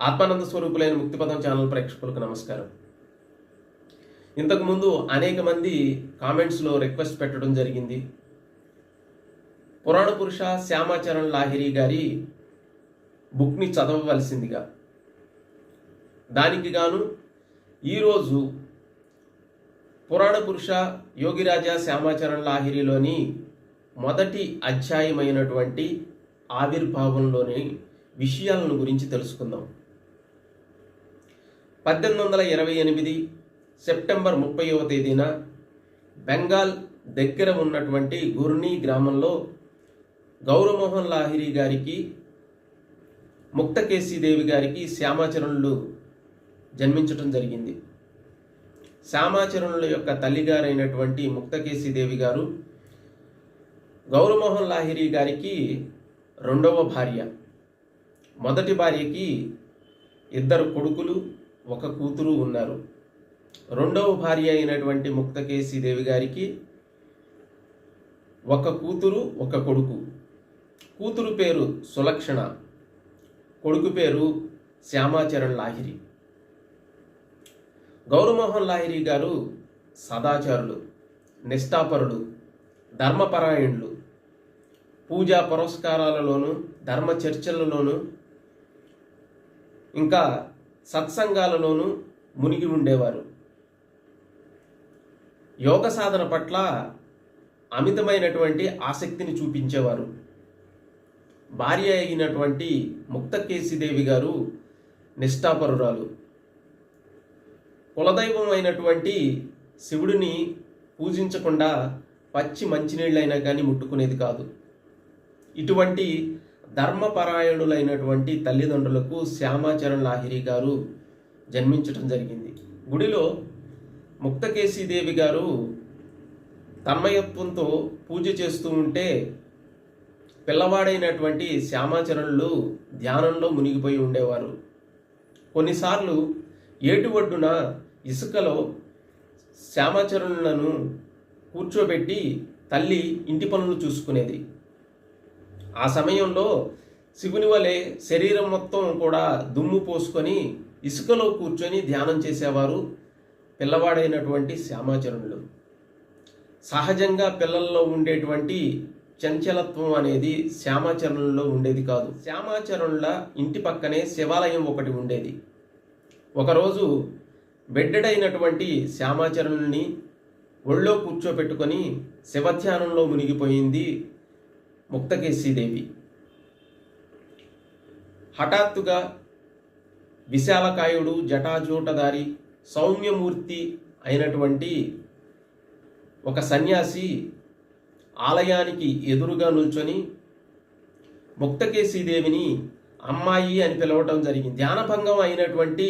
ఆత్మానంద స్వరూపులైన ముక్తిపదం channel ప్రేక్షకులకు నమస్కారం. ఇంతకుముందు అనేక మంది కామెంట్స్లో రిక్వెస్ట్ పెట్టడం జరిగింది. పురాణ పురుష శ్యామాచరణ్ లాహిరి గారి బుక్ని చదవవలసిందిగా. దానికి గాను ఈరోజు పురాణ పురుష యోగిరాజా శ్యామాచరణ్ లాహిరిలోని మొదటి అధ్యాయమైనటువంటి ఆవిర్భావంలోని విషయాలను గురించి తెలుసుకుందాం. 1828 సెప్టెంబర్ 30వ తేదీన బెంగాల్ దగ్గర ఉన్నటువంటి గుర్నీ గ్రామంలో గౌరమోహన్ లాహిరి గారికి, ముక్తకేశీదేవి గారికి శ్యామాచరణులు జన్మించటం జరిగింది. శ్యామాచరణుల యొక్క తల్లిగారైనటువంటి ముక్తకేశీదేవి గారు గౌరమోహన్ లాహిరి గారికి రెండవ భార్య. మొదటి భార్యకి 2 కొడుకులు, 1 కూతురు ఉన్నారు. రెండవ భార్య అయినటువంటి ముక్తకేశీదేవి గారికి 1 కూతురు, 1 కొడుకు. కూతురు పేరు సులక్షణ, కొడుకు పేరు శ్యామాచరణ్ లాహిరి. గౌరమోహన్ లాహిరి గారు సదాచారులు, నిష్ఠాపరులు, ధర్మపరాయణులు. పూజా పురస్కారాలలోనూ, ధర్మ చర్చలలోనూ, ఇంకా సత్సంగాలలోనూ మునిగి ఉండేవారు. యోగ సాధన పట్ల అమితమైనటువంటి ఆసక్తిని చూపించేవారు. భార్య అయినటువంటి ముక్తకేశీదేవి గారు నిష్ఠాపరురాలు. కులదైవం అయినటువంటి శివుడిని పూజించకుండా పచ్చి మంచినీళ్ళైనా కానీ ముట్టుకునేది కాదు. ఇటువంటి ధర్మపరాయణులైనటువంటి తల్లిదండ్రులకు శ్యామాచరణ్ లాహిరి గారు జన్మించటం జరిగింది. గుడిలో ముక్తకేశీదేవి గారు తన్మయత్వంతో పూజ చేస్తూ ఉంటే పిల్లవాడైనటువంటి శ్యామాచరణులు ధ్యానంలో మునిగిపోయి ఉండేవారు. కొన్నిసార్లు ఏటి ఒడ్డున ఇసుకలో శ్యామాచరణులను కూర్చోబెట్టి తల్లి ఇంటి పనులు చూసుకునేది. ఆ సమయంలో శివుని వలె శరీరం మొత్తం కూడా దుమ్ము పోసుకొని ఇసుకలో కూర్చొని ధ్యానం చేసేవారు పిల్లవాడైనటువంటి శ్యామాచరణులు. సహజంగా పిల్లల్లో ఉండేటువంటి చంచలత్వం అనేది శ్యామాచరణుల్లో ఉండేది కాదు. శ్యామాచరణుల ఇంటి పక్కనే శివాలయం ఒకటి ఉండేది. ఒకరోజు బెడ్డెడైనటువంటి శ్యామాచరణుల్ని ఒళ్ళో కూర్చోపెట్టుకొని శివధ్యానంలో మునిగిపోయింది ముక్తకేశీదేవి. హఠాత్తుగా విశాలకాయుడు, జటాజూటధారి, సౌమ్యమూర్తి అయినటువంటి ఒక సన్యాసి ఆలయానికి ఎదురుగా నిల్చొని ముక్తకేశీదేవిని అమ్మాయి అని పిలవటం జరిగింది. ధ్యానభంగం అయినటువంటి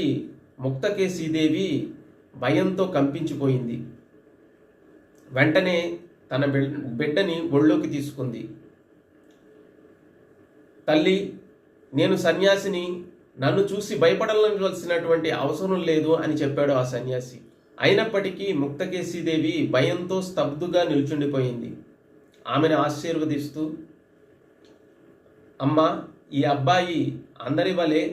ముక్తకేశీదేవి భయంతో కంపించిపోయింది. వెంటనే తన బిడ్డని ఒళ్ళోకి తీసుకుంది. తల్లి, నేను సన్యాసిని, నన్ను చూసి భయపడవలసినటువంటి అవసరం లేదు అని చెప్పాడు ఆ సన్యాసి. అయినప్పటికీ ముక్తకేశీదేవి భయంతో స్తబ్దుగా నిల్చుండిపోయింది. ఆమెను ఆశీర్వదిస్తూ, అమ్మా, ఈ అబ్బాయి అందరి వలె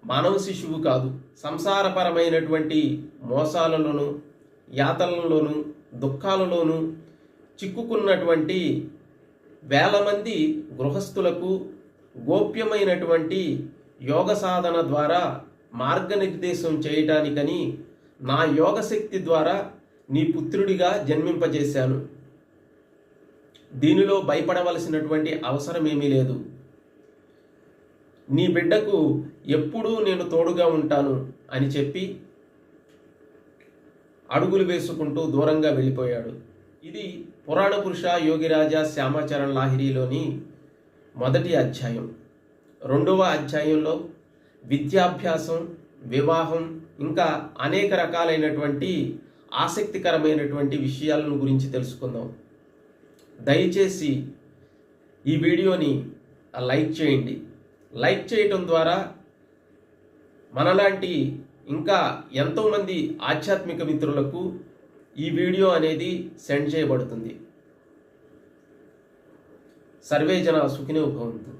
మానవ శిశువు కాదు. సంసారపరమైనటువంటి మోసాలలోనూ, యాతనలోనూ, దుఃఖాలలోనూ చిక్కుకున్నటువంటి వేల మంది గృహస్థులకు గోప్యమైనటువంటి యోగ సాధన ద్వారా మార్గనిర్దేశం చేయటానికని నా యోగశక్తి ద్వారా నీ పుత్రుడిగా జన్మింపజేశాను. దీనిలో భయపడవలసినటువంటి అవసరమేమీ లేదు. నీ బిడ్డకు ఎప్పుడూ నేను తోడుగా ఉంటాను అని చెప్పి అడుగులు వేసుకుంటూ దూరంగా వెళ్ళిపోయాడు. ఇది పురాణ పురుష యోగిరాజా శ్యామాచరణ్ లాహిరిలోని మొదటి అధ్యాయం. రెండవ అధ్యాయంలో విద్యాభ్యాసం, వివాహం, ఇంకా అనేక రకాలైనటువంటి ఆసక్తికరమైనటువంటి విషయాలను గురించి తెలుసుకుందాం. దయచేసి ఈ వీడియోని లైక్ చేయండి. లైక్ చేయటం ద్వారా మనలాంటి ఇంకా ఎంతోమంది ఆధ్యాత్మిక మిత్రులకు ఈ వీడియో అనేది సెండ్ చేయబడుతుంది. సర్వే జన సుఖినో భవంతు.